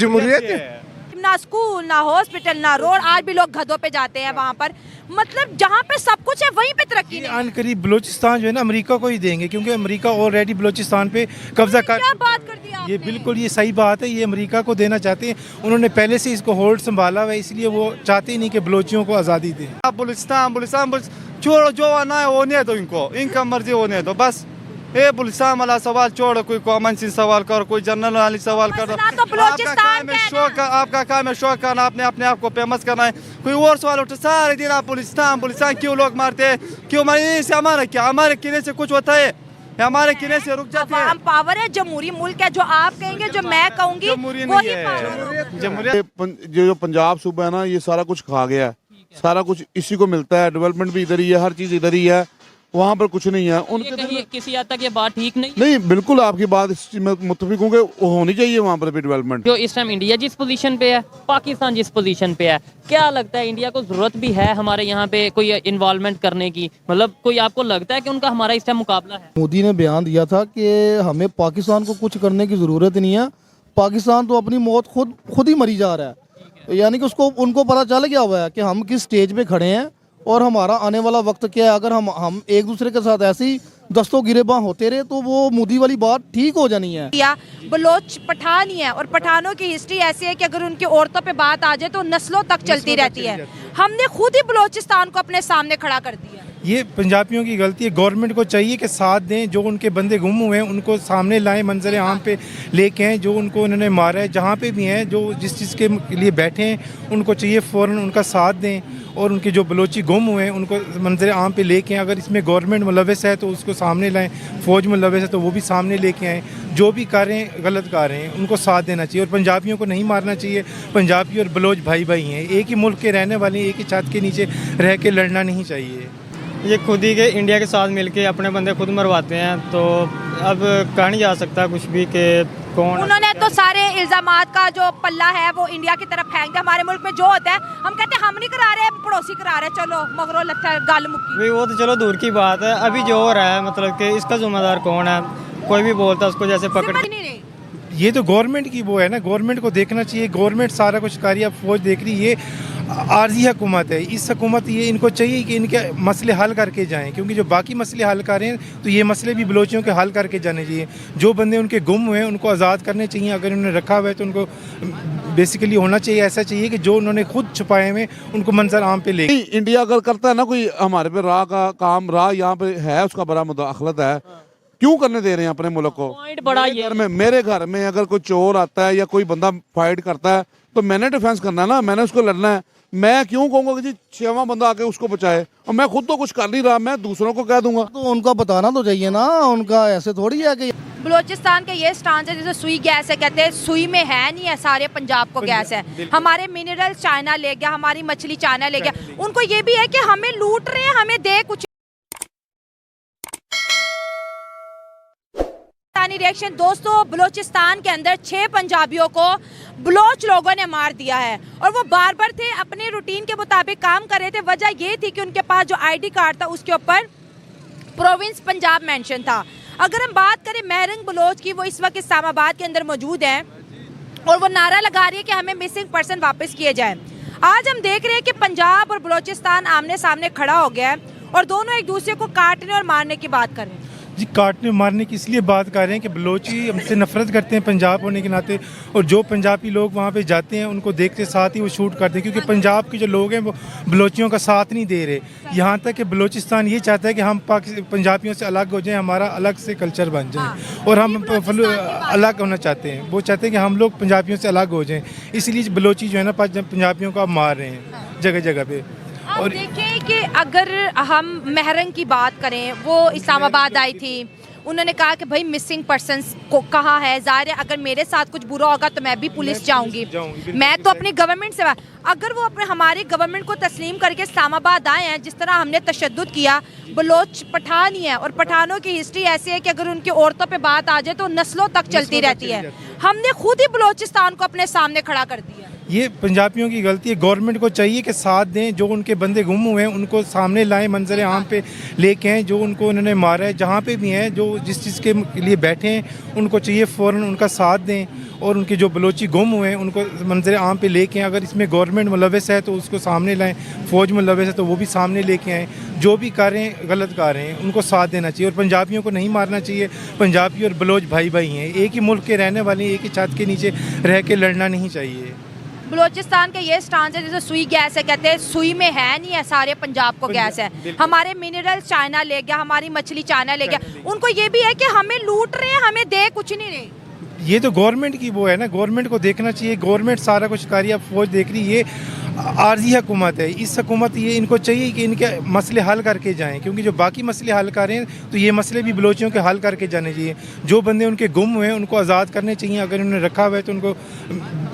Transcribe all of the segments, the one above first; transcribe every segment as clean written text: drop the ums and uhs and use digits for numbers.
जमहूरियत है। ना स्कूल, ना हॉस्पिटल, ना रोड, आज भी लोग गधों पे जाते हैं वहाँ पर। मतलब जहाँ पे सब कुछ है वहीं पे तरक्की नहीं। अनकरीब बलूचिस्तान जो है ना अमेरिका को ही देंगे, क्योंकि अमेरिका ऑलरेडी बलूचिस्तान पे कब्जा कर क्या बात कर दी आपने? ये बिल्कुल ये सही बात है, ये अमेरिका को देना चाहते हैं। उन्होंने पहले से इसको होल्ड संभाला हुआ है, इसलिए वो चाहते ही नहीं कि बलोचियों को आज़ादी दें। बलूचिस्तान छोड़ो, जो आना है वो नहीं दो इनको, इनका मर्जी वो नहीं दो बस। ए बलूचिस्तान वाला सवाल छोड़ो, कोई कॉमन सेंस सवाल करो, कोई जनरल वाली सवाल करो। तो बलूचिस्तान आपका काम है शो करना, अपने अपने आप को फेमस करना है। कोई और सवाल उठे सारे दिन आप बलूचिस्तान क्यों लोग मारते हैं, क्यों मारे, से हमारा क्या, हमारे किले से कुछ होता है, हमारे किले से रुक जाते हैं। पावर है, जमहूरी मुल्क है, जो आप कहेंगे जो मैं कहूंगी वही जमहूरियत। जो पंजाब सूबा है ना, ये सारा कुछ खा गया है, सारा कुछ इसी को मिलता है, डेवलपमेंट भी इधर ही है, हर चीज इधर ही है, वहाँ पर कुछ नहीं है। उनके किसी हद तक ये बात ठीक नहीं, बिल्कुल आपकी बात इस चीज में मुत्तफिक हूँ कि होनी चाहिए वहाँ पर भी डेवलपमेंट। जो इस टाइम इंडिया जिस पोजीशन पे है, पाकिस्तान जिस पोजीशन पे है, क्या लगता है इंडिया को जरूरत भी है हमारे यहाँ पे कोई इन्वॉल्वमेंट करने की? मतलब कोई आपको लगता है कि उनका हमारा इस टाइम मुकाबला है? मोदी ने बयान दिया था कि हमें पाकिस्तान को कुछ करने की जरूरत नहीं है, पाकिस्तान तो अपनी मौत खुद ही मरी जा रहा है। यानी कि उनको पता चल गया हुआ है कि हम किस स्टेज पे खड़े हैं और हमारा आने वाला वक्त क्या है। अगर हम एक दूसरे के साथ ऐसे ही दस्तों गिरेबां होते रहे तो वो मोदी वाली बात ठीक हो जानी है। बलोच पठान ही है और पठानों की हिस्ट्री ऐसी है कि अगर उनकी औरतों पे बात आ जाए तो नस्लों तक चलती रहती है। हमने खुद ही बलोचिस्तान को अपने सामने खड़ा कर दिया। ये पंजाबियों की गलती है। गवर्नमेंट को चाहिए कि साथ दें, जो उनके बंदे गुम हुए हैं उनको सामने लाएं, मंजर आम पे लेके आएँ, जो उनको उन्होंने मारा है जहाँ पे भी हैं, जो जिस चीज़ के लिए बैठे हैं उनको चाहिए फ़ौरन उनका साथ दें, और उनके जो बलोची गुम हुए हैं उनको मंजर आम पे लेके आएँ। अगर इसमें गवर्नमेंट मुलव्वस है तो उसको सामने लाएँ, फ़ौज मुलव्वस है तो वो भी सामने लेके आएँ। जो भी कर रहे हैं गलत कर रहे हैं उनको साथ देना चाहिए, और पंजाबियों को नहीं मारना चाहिए। पंजाबी और बलोच भाई भाई हैं, एक ही मुल्क के रहने वाले, एक ही छत के नीचे रह के लड़ना नहीं चाहिए। ये खुद ही के इंडिया के साथ मिलके अपने बंदे खुद मरवाते हैं, तो अब कहा नहीं जा सकता कुछ भी कि कौन। उन्होंने तो सारे इल्जामात का जो पल्ला है वो इंडिया की तरफ फेंक दिया। हमारे मुल्क में जो होता है हम कहते हैं हम नहीं करा रहे, पड़ोसी करा रहे, चलो मगरो लत्था गल मुक्की। भाई वो तो चलो दूर की बात है, अभी जो हो रहा है मतलब कि इसका जिम्मेदार कौन है? कोई भी बोलता है उसको जैसे पकड़। ये तो गवर्नमेंट की वो है ना, गवर्नमेंट को देखना चाहिए। गवर्नमेंट सारा कुछ कर रही है, फौज देख रही है। ये आर्जी हुकूमत है, इस हुकूमत ये इनको चाहिए कि इनके मसले हल करके जाएं, क्योंकि जो बाकी मसले हल कर रहे हैं तो ये मसले भी बलोचियों के हल करके जाने चाहिए। जो बंदे उनके गुम हुए हैं उनको आज़ाद करने चाहिए। अगर उन्होंने रखा हुआ है तो उनको बेसिकली होना चाहिए, ऐसा चाहिए कि जो उन्होंने खुद छुपाए हुए उनको मंजर आम पे ले। इंडिया अगर करता है ना कोई हमारे पे राह का काम, राह यहाँ पे है उसका बड़ा मुदाखलत है, क्यों करने दे रहे हैं अपने मुल्क को? बड़ा मेरे घर में अगर कोई चोर आता है या कोई बंदा फाइट करता है तो मैंने डिफेंस करना है ना, मैंने उसको लड़ना है। मैं क्यों कहूँगा कि जी 6वां बंदा आके उसको बचाए, और मैं खुद तो कुछ कर नहीं रहा, मैं दूसरों को कह दूंगा। तो उनका बताना तो चाहिए ना, उनका ऐसे थोड़ी है कि बलोचिस्तान का ये स्टांस है जैसे सुई गैस है, कहते हैं सुई में है नहीं है, सारे पंजाब को गैस है। हमारे मिनरल चाइना ले गया, हमारी मछली चाइना ले गया। उनको ये भी है कि हमें लूट रहे हैं, हमें दे कुछ। रिएक्शन दोस्तों, बलोचिस्तान के अंदर 6 पंजाबियों को बलोच लोगों ने मार दिया है, और वो बार बार थे अपने रूटीन के मुताबिक काम कर रहे थे। वजह ये थी कि उनके पास जो आईडी कार्ड था उसके ऊपर प्रोविंस पंजाब मेंशन था। अगर हम बात करें महरंग बलोच की, वो इस वक्त इस्लामाबाद के अंदर मौजूद हैं और वो नारा लगा रही है कि हमें मिसिंग पर्सन वापस किए जाएं। आज हम देख रहे हैं कि पंजाब और बलोचिस्तान आमने सामने खड़ा हो गया है और दोनों एक दूसरे को काटने और मारने की बात कर रहे हैं। जी, काटने मारने की इसलिए बात कर रहे हैं कि बलोची हमसे नफरत करते हैं पंजाब होने के नाते, और जो पंजाबी लोग वहाँ पे जाते हैं उनको देखते साथ ही वो शूट करते हैं, क्योंकि पंजाब के जो लोग हैं वो बलोचियों का साथ नहीं दे रहे। यहाँ तक कि बलोचिस्तान ये चाहता है कि हम पंजाबियों से अलग हो जाएं, हमारा अलग से कल्चर बन जाए, और हम अलग होना चाहते हैं। वो चाहते हैं कि हम लोग पंजाबियों से अलग हो जाएँ, इसलिए बलोची जो है ना पंजाबियों को मार रहे हैं जगह जगह पे। और देखिए कि अगर हम महरंग की बात करें, वो इस्लामाबाद आई थी, उन्होंने कहा कि भाई मिसिंग पर्सन्स को कहाँ है। ज़ाहिर है अगर मेरे साथ कुछ बुरा होगा तो मैं भी पुलिस जाऊंगी, मैं तो अपनी गवर्नमेंट से। अगर वो अपने हमारी गवर्नमेंट को तस्लीम करके इस्लामाबाद आए हैं, जिस तरह हमने तशद्दुद किया, बलोच पठान ही है और पठानों की हिस्ट्री ऐसी है कि अगर उनकी औरतों पे बात आ जाए तो नस्लों तक चलती रहती है। हमने खुद ही बलोचिस्तान को अपने सामने खड़ा कर दिया। ये पंजाबियों की गलती है। गवर्नमेंट को चाहिए कि साथ दें, जो उनके बंदे गुम हुए हैं उनको सामने लाएं, मंजर आम पे लेके आएँ। जो उनको उन्होंने मारा है, जहाँ पे भी हैं, जो जिस चीज़ के लिए बैठे हैं, उनको चाहिए फ़ौरन उनका साथ दें। और उनके जो बलोची गुम हुए हैं उनको मंजर आम पे लेके आएँ। अगर इसमें गवर्नमेंट मुलव्वस है तो उसको सामने लाएँ, फ़ौज मुलव्वस है तो वो भी सामने लेके आएँ। जो भी कर रहे हैं गलत कर रहे हैं, उनको साथ देना चाहिए और पंजाबियों को नहीं मारना चाहिए। पंजाबी और बलोच भाई भाई हैं, एक ही मुल्क के रहने वाले हैं, एक ही छत के नीचे रह के लड़ना नहीं चाहिए। बलोचिस्तान का ये स्टांस है, जैसे सुई गैस है, कहते हैं सुई में है नहीं है, सारे पंजाब को गैस है। हमारे मिनरल्स चाइना ले गया, हमारी मछली चाइना ले गया। उनको ये भी है कि हमें लूट रहे हैं, हमें दे कुछ नहीं रहे। ये तो गवर्नमेंट की वो है ना, गवर्नमेंट को देखना चाहिए। गवर्नमेंट सारा कुछ कर रही है, फौज देख रही है। ये आर्जी हुकूमत है, इस हुकूमत ये इनको चाहिए कि इनके मसले हल करके जाएं, क्योंकि जो बाकी मसले हल कर रहे हैं तो ये मसले भी बलोचियों के हल करके जाने चाहिए। जो बंदे उनके गुम हुए हैं उनको आज़ाद करने चाहिए। अगर उन्होंने रखा हुआ है तो उनको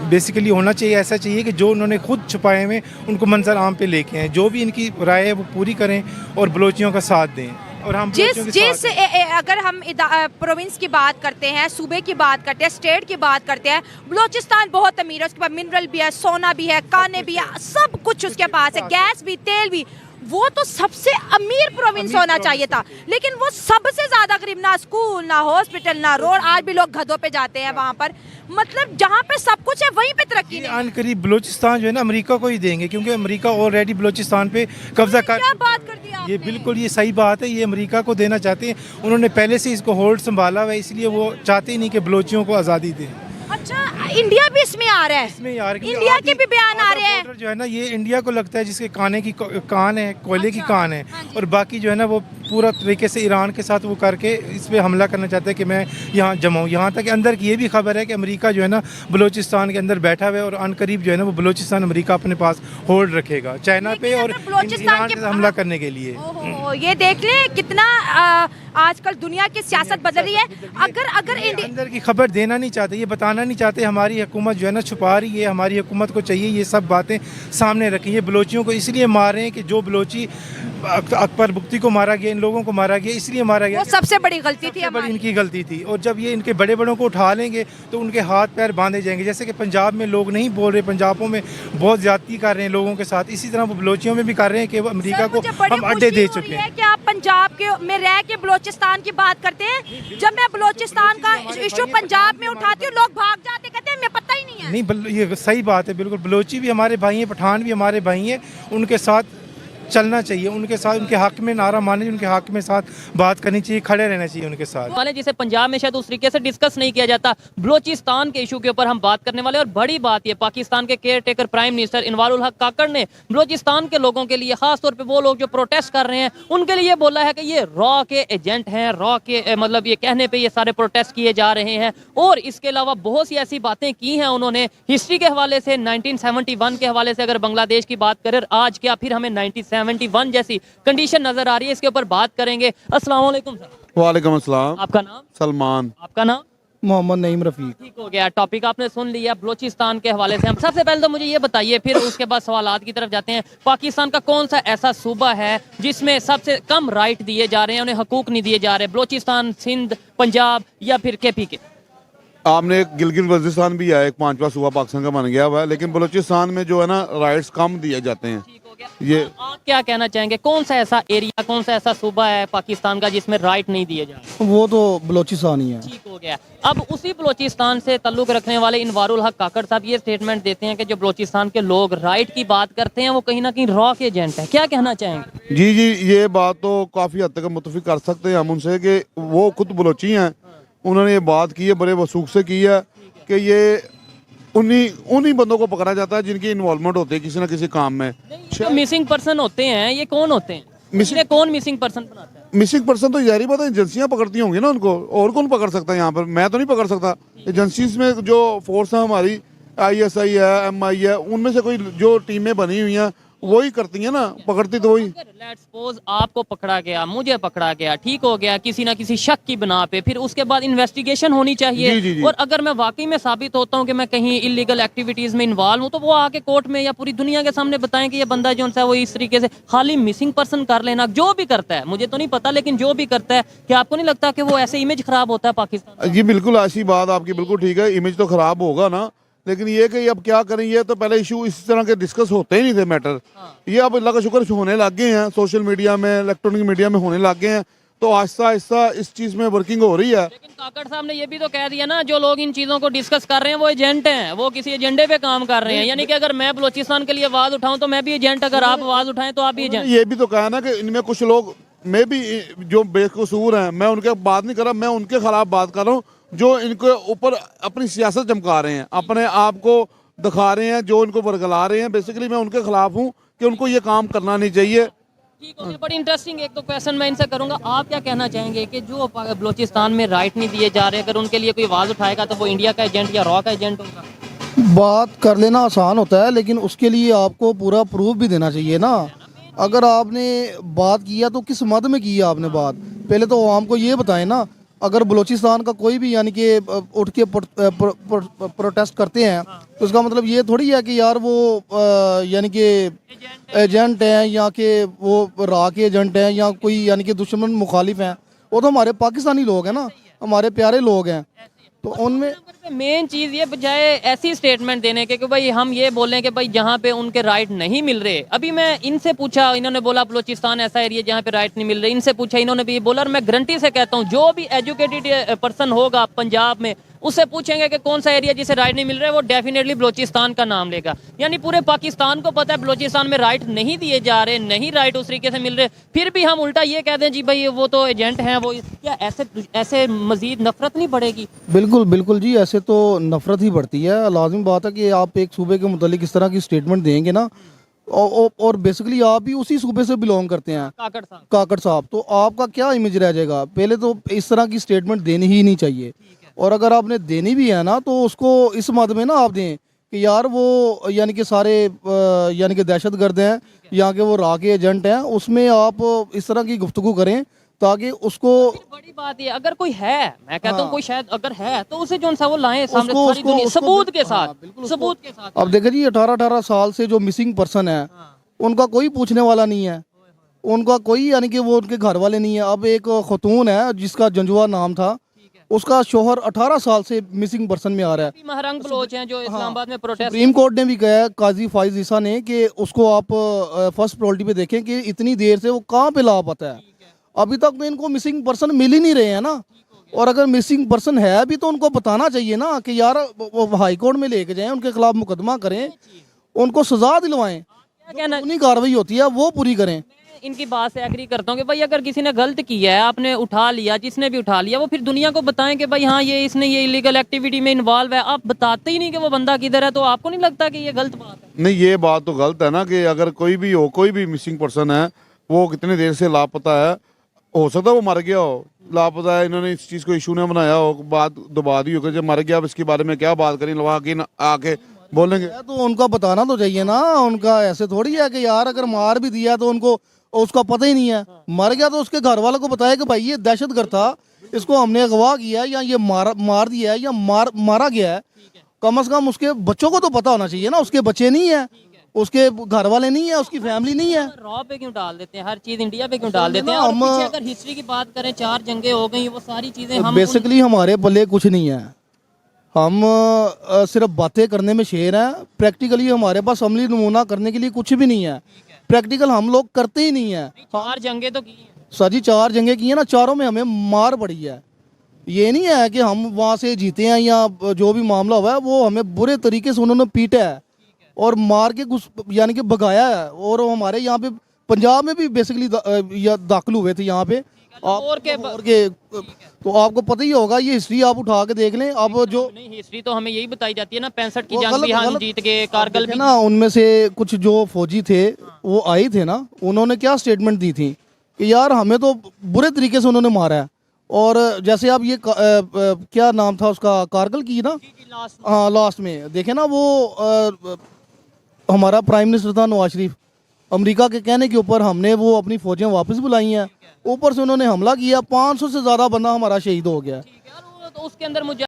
बेसिकली होना चाहिए, ऐसा चाहिए कि जो उन्होंने खुद छुपाए हुए उनको मंजर आम पे लेके आएँ। जो भी इनकी राय है वो पूरी करें और बलोचियों का साथ दें। और हम जिस अगर हम प्रोविंस की बात करते हैं, सूबे की बात करते हैं, स्टेट की बात करते हैं, बलूचिस्तान बहुत अमीर है। उसके पास मिनरल भी है, सोना भी है, काने भी है, सब कुछ उसके पास है, गैस भी, तेल भी। वो तो सबसे अमीर प्रोविंस होना चाहिए था, लेकिन वो सबसे ज्यादा गरीब। ना स्कूल, ना हॉस्पिटल, ना रोड। आज भी लोग गधों पे जाते हैं वहाँ पर। मतलब जहाँ पे सब कुछ है वहीं पे तरक्की नहीं। अन करीब बलूचिस्तान जो है ना अमेरिका को ही देंगे, क्योंकि अमेरिका ऑलरेडी बलूचिस्तान पे कब्जा कर। क्या बात कर दी आपने? ये बिल्कुल ये सही बात है, ये अमेरिका को देना चाहते हैं। उन्होंने पहले से इसको होल्ड संभाला हुआ है, इसलिए वो चाहते ही नहीं कि बलोचियों को आज़ादी दें। अच्छा, इंडिया भी इसमें आ रहा है। इसमें यार इंडिया के भी बयान आ रहे हैं। बॉर्डर जो है ना ये इंडिया को लगता है, जिसके काने की कान है, कोयले की कान है, और बाकी जो है ना वो पूरा तरीके से ईरान के साथ वो करके इस पर हमला करना चाहता है कि मैं यहाँ जमाऊँ। यहाँ तक अंदर की ये भी खबर है कि अमेरिका जो है ना बलूचिस्तान के अंदर बैठा हुआ है, और अनकरीब जो है ना वो बलूचिस्तान अमेरिका अपने पास होल्ड रखेगा चाइना पे और ईरान पे हमला करने के लिए। ये देख ले कितना आजकल दुनिया की सियासत बदल रही है। अगर इंडिया अंदर की खबर देना नहीं चाहते, ये बताना नहीं चाहते। हमारी हुकूमत जो है ना छुपा रही है। हमारी हुकूमत को चाहिए ये सब बातें सामने रखें। ये बलोचियों को इसलिए मार रहे हैं कि जो बलोची अकबर बुख्ती को मारा गया, इन लोगों को मारा गया, इसलिए मारा गया। वो सबसे बड़ी गलती थी, बड़ी इनकी गलती थी। और जब ये इनके बड़े बड़ों को उठा लेंगे तो उनके हाथ पैर बांधे जाएंगे। जैसे कि पंजाब में लोग नहीं बोल रहे, पंजाबों में बहुत ज्यादती कर रहे हैं लोगों के साथ, इसी तरह वो बलोचियों में भी कर रहे हैं कि वो अमेरिका को हम अड्डे दे चुके हैं। कि आप पंजाब के में रह के बलोचिस्तान की बात करते हैं। जब मैं बलोचिस्तान का इशू पंजाब में उठाती हूँ, लोग भाग जाते, कहते हैं हमें पता ही नहीं है। नहीं, ये सही बात है बिल्कुल। बलोची भी हमारे भाई हैं, पठान भी हमारे भाई हैं, उनके साथ चलना चाहिए, उनके साथ उनके हक में नारा मारने, उनके हक में साथ बात करनी चाहिए, खड़े रहना चाहिए उनके साथ। वाले जिसे पंजाब में शायद उस तरीके से डिस्कस नहीं किया जाता, बलूचिस्तान के इशू के ऊपर हम बात करने वाले। और बड़ी बात ये, पाकिस्तान के care taker prime minister Anwarul हक काकड़ ने बलूचिस्तान के लोगों के लिए, खासतौर पे वो लोग जो प्रोटेस्ट कर रहे हैं, उनके लिए बोला है कि ये रॉ के एजेंट हैं, रॉ के मतलब ये कहने पे ये सारे प्रोटेस्ट किए जा रहे हैं। और इसके अलावा बहुत सी ऐसी बातें की हैं उन्होंने हिस्ट्री के हवाले से, 1971 के हवाले से अगर बांग्लादेश की बात करें, आज क्या फिर हमें 1971 जैसी कंडीशन नजर आ रही है, इसके ऊपर बात करेंगे। अस्सलाम वालेकुम सर। वालेकुम अस्सलाम। आपका नाम? सलमान। आपका नाम? मोहम्मद नईम रफ़ीक। ठीक हो गया, टॉपिक आपने सुन लिया बलूचिस्तान के हवाले से। हम सबसे पहले तो मुझे ये बताइए, फिर उसके बाद सवालात की तरफ जाते हैं। पाकिस्तान का कौन सा ऐसा सूबा है जिसमें सबसे कम राइट दिए जा रहे हैं, उन्हें हकूक नहीं दिए जा रहे? बलूचिस्तान, सिंध, पंजाब या फिर KP के? आपने एक गिलगित बल्तिस्तान भी है, एक 5वां सूबा पाकिस्तान का बन गया हुआ है, लेकिन बलूचिस्तान में जो है ना राइट्स कम दिए जाते हैं। ये आप क्या कहना चाहेंगे, कौन सा ऐसा एरिया, कौन सा ऐसा सूबा है पाकिस्तान का जिसमें राइट नहीं दिए जा रहे? वो तो बलूचिस्तान ही है। ठीक हो गया। अब उसी बलूचिस्तान से ताल्लुक रखने वाले इनवारुल हक काकड़ साहब ये स्टेटमेंट देते हैं कि जो बलूचिस्तान के लोग राइट की बात करते हैं वो कहीं ना कहीं रॉ के एजेंट है। क्या कहना चाहेंगे? जी जी, ये बात तो काफ़ी हद तक मुतफिक कर सकते हैं हम उनसे कि वो खुद बलोची हैं। उन्होंने ये बात की है, बड़े वसूख से की है कि ये उन्हीं बंदों को पकड़ा जाता है जिनकी इन्वॉल्वमेंट होती है किसी ना किसी काम में। मिसिंग पर्सन होते हैं, ये कौन होते हैं? कौन मिसिंग पर्सन बनाता है? मिसिंग पर्सन तो जारी बात है, एजेंसियां पकड़ती होंगी ना उनको, और कौन पकड़ सकता है यहाँ पर? मैं तो नहीं पकड़ सकता। एजेंसीज में जो फोर्स है हमारी, ISI है, MI है, उनमें से कोई जो टीमें बनी हुई हैं वही करती है ना, पकड़ती तो वही। लेट्स सपोज आपको पकड़ा गया, मुझे पकड़ा गया, ठीक हो गया, किसी ना किसी शक की बिना पे, फिर उसके बाद इन्वेस्टिगेशन होनी चाहिए। जी, जी, जी। और अगर मैं वाकई में साबित होता हूँ कि मैं कहीं इलीगल एक्टिविटीज में इन्वॉल्व हूँ, तो वो आके कोर्ट में या पूरी दुनिया के सामने बताएं कि ये बंदा जो है वो इस तरीके से खाली मिसिंग पर्सन कर लेना, जो भी करता है, मुझे तो नहीं पता, लेकिन जो भी करता है, क्या आपको नहीं लगता कि वो ऐसे इमेज खराब होता है पाकिस्तान? जी बिल्कुल, ऐसी बात आपकी बिल्कुल ठीक है, इमेज तो खराब होगा ना, लेकिन ये कि अब क्या करें, ये तो पहले इशू इस तरह के डिस्कस होते ही नहीं थे मैटर। ये अब अल्लाह का शुक्र होने लग गए हैं, सोशल मीडिया में, इलेक्ट्रॉनिक मीडिया में होने लग गए हैं, तो आहिस्ता आहिस्ता इस चीज़ में वर्किंग हो रही है। लेकिन काकड़ साहब ने ये भी तो कह दिया ना, जो लोग इन चीज़ों को डिस्कस कर रहे हैं वो एजेंट हैं, वो किसी एजेंडे पे काम कर रहे हैं। यानी कि अगर मैं बलोचिस्तान के लिए आवाज़ उठाऊं तो मैं भी एजेंट, अगर आप आवाज़ उठाएं तो आप भी एजेंट। ये भी तो कहा ना कि इनमें कुछ लोग मैं भी जो बेकसूर हैं, मैं उनके बात नहीं कर रहा, मैं उनके खिलाफ बात कर रहा हूँ जो इनके ऊपर अपनी सियासत चमका रहे हैं, अपने आप को दिखा रहे हैं, जो इनको बरगला रहे हैं। बेसिकली मैं उनके खिलाफ हूँ कि उनको ये काम करना नहीं चाहिए। ठीक हो गया, बड़ी इंटरेस्टिंग एक तो क्वेश्चन मैं इनसे करूंगा, आप क्या कहना चाहेंगे कि जो बलोचिस्तान में राइट नहीं दिए जा रहे, अगर उनके लिए कोई आवाज़ उठाएगा तो वो इंडिया का एजेंट या रॉ का एजेंट होगा? बात कर लेना आसान होता है, लेकिन उसके लिए आपको पूरा प्रूफ भी देना चाहिए ना। अगर आपने बात किया तो किस मद में की है आपने बात, पहले तो आवाम को ये बताएं ना। अगर बलूचिस्तान का कोई भी यानी कि उठ के प्रोटेस्ट करते हैं तो उसका मतलब ये थोड़ी है कि यार वो यानी कि एजेंट हैं या कि वो रा के एजेंट हैं या कोई यानी कि दुश्मन मुखालिफ हैं। वो तो हमारे पाकिस्तानी लोग हैं ना, हमारे प्यारे लोग हैं। तो उनमें मेन चीज़ ये, बजाय ऐसी स्टेटमेंट देने के कि भाई हम ये बोलें कि भाई जहाँ पे उनके राइट नहीं मिल रहे। अभी मैं इनसे पूछा, इन्होंने बोला बलूचिस्तान ऐसा एरिया जहाँ पे राइट नहीं मिल रहे। इनसे पूछा, इन्होंने भी बोला, और मैं गारंटी से कहता हूँ जो भी एजुकेटेड पर्सन होगा पंजाब में, उससे पूछेंगे कि कौन सा एरिया जिसे राइट नहीं मिल रहा है, वो डेफिनेटली बलूचिस्तान का नाम लेगा। यानी पूरे पाकिस्तान को पता है बलूचिस्तान में राइट नहीं दिए जा रहे, नहीं राइट उस तरीके से मिल रहे, फिर भी हम उल्टा ये कह दें जी भाई वो तो एजेंट हैं वो। क्या ऐसे मजीद नफरत नहीं बढ़ेगी? बिल्कुल बिल्कुल जी, ऐसे तो नफरत ही बढ़ती है। लाजिम बात है कि आप एक सूबे के मुतालिक इस तरह की स्टेटमेंट देंगे ना, और बेसिकली आप भी उसी सूबे से बिलोंग करते हैं, काकड़ साहब, तो आपका क्या इमेज रह जाएगा? पहले तो इस तरह की स्टेटमेंट देनी ही नहीं चाहिए, और अगर आपने देनी भी है ना तो उसको इस मद में ना आप दें कि यार वो यानी कि सारे यानी कि दहशतगर्द हैं या कि वो रा के एजेंट हैं। उसमें आप इस तरह की गुफ्तगू करें ताकि उसको। बड़ी बात ये, अगर कोई है, मैं कहता हूँ कोई शायद अगर है तो उसे जो सा वो लाएं सामने सारी दुनिया सबूत के साथ, सबूत के साथ। अब देखिए जी, 18-18 साल से जो मिसिंग पर्सन है उनका कोई पूछने वाला नहीं है, उनका कोई यानी कि वो उनके घर वाले नहीं है। अब एक खतून है जिसका जंजुआ नाम था, उसका शोहर 18 साल से मिसिंग पर्सन में आ रहा है। महरंग बलोच हैं जो इस्लामाबाद में प्रोटेस्ट। सुप्रीम कोर्ट ने भी कहा है, काजी फाइज ईसा ने, कि उसको आप फर्स्ट प्रायोरिटी पे देखें कि इतनी देर से वो कहाँ पे लापता है। अभी तक तो इनको मिसिंग पर्सन मिल ही नहीं रहे हैं ना, और अगर मिसिंग पर्सन है अभी तो उनको बताना चाहिए ना कि यार वो हाई कोर्ट में लेके जाएं, उनके खिलाफ मुकदमा करें, उनको सजा दिलवाएं, उन्हीं कार्रवाई होती है वो पूरी करें। इनकी बात से एग्री करता हूँ कि भाई अगर किसी ने गलत किया है, आपने उठा लिया, जिसने भी उठा लिया, वो फिर दुनिया को बताएं कि भाई हाँ ये इसने ये इलीगल एक्टिविटी में इन्वॉल्व है। आप बताते ही नहीं कि वो बंदा किधर है, तो आपको नहीं लगता कि ये गलत बात है? नहीं, ये बात तो गलत है ना कि अगर कोई भी हो, कोई भी मिसिंग पर्सन है, वो कितनी देर से लापता है, हो सकता है वो मर गया हो, लापता है, इन्होंने इस चीज़ को इशू ने बनाया हो, बात दबा दी हो कि जब मर गया अब इसके बारे में क्या बात करें, लोग आके बोलेंगे। तो उनका बताना तो चाहिए ना, उनका ऐसे थोड़ी है कि यार अगर मार भी दिया तो उनको उसका पता ही नहीं है। मर गया तो उसके घर वालों को बताया कि भाई ये दहशतगर्द था, इसको हमने अगवा किया है या ये मार दिया है या मारा गया है। कम से कम उसके बच्चों को तो पता होना चाहिए ना, उसके बच्चे नहीं है, उसके घर वाले नहीं है, उसकी फैमिली नहीं है। रॉ पे क्यों डाल देते हैं हर चीज, इंडिया पे क्यों डाल देते हैं? और पीछे अगर हिस्ट्री की बात करें, 4 जंगें हो गई, वो सारी चीजें हम बेसिकली हमारे पल्ले कुछ नहीं है, हम सिर्फ बातें करने में शेर हैं। प्रैक्टिकली हमारे पास अमली नमूना करने के लिए कुछ भी नहीं है। प्रैक्टिकल हम लोग करते ही नहीं है। 4 जंगें तो की हैं सर जी, 4 जंगें की हैं ना, चारों में हमें मार पड़ी है। ये नहीं है कि हम वहाँ से जीते हैं या जो भी मामला हुआ है वो हमें बुरे तरीके से उन्होंने पीटा है और मार के यानी कि भगाया है। और हमारे यहाँ पे पंजाब में भी बेसिकली दाखिल हुए थे यहाँ पे और के तो आपको पता ही होगा, ये हिस्ट्री आप उठा के देख लें। अब जो नहीं, हिस्ट्री तो हमें यही बताई जाती है ना, 65 की जंग भी हम जीत गए, कारगिल भी ना। उनमें से कुछ जो फौजी थे वो आए थे ना, उन्होंने क्या स्टेटमेंट दी थी कि यार हमें तो बुरे तरीके से उन्होंने मारा है। और जैसे आप ये क्या नाम था उसका, कारगिल की ना, हाँ लास्ट में देखे ना, वो हमारा प्राइम मिनिस्टर था नवाज शरीफ, अमेरिका के कहने के ऊपर हमने वो अपनी फौजें वापस बुलाई हैं। ऊपर से उन्होंने हमला किया, 500 से ज़्यादा बंदा हमारा शहीद हो गया। तो उसके अंदर मुझे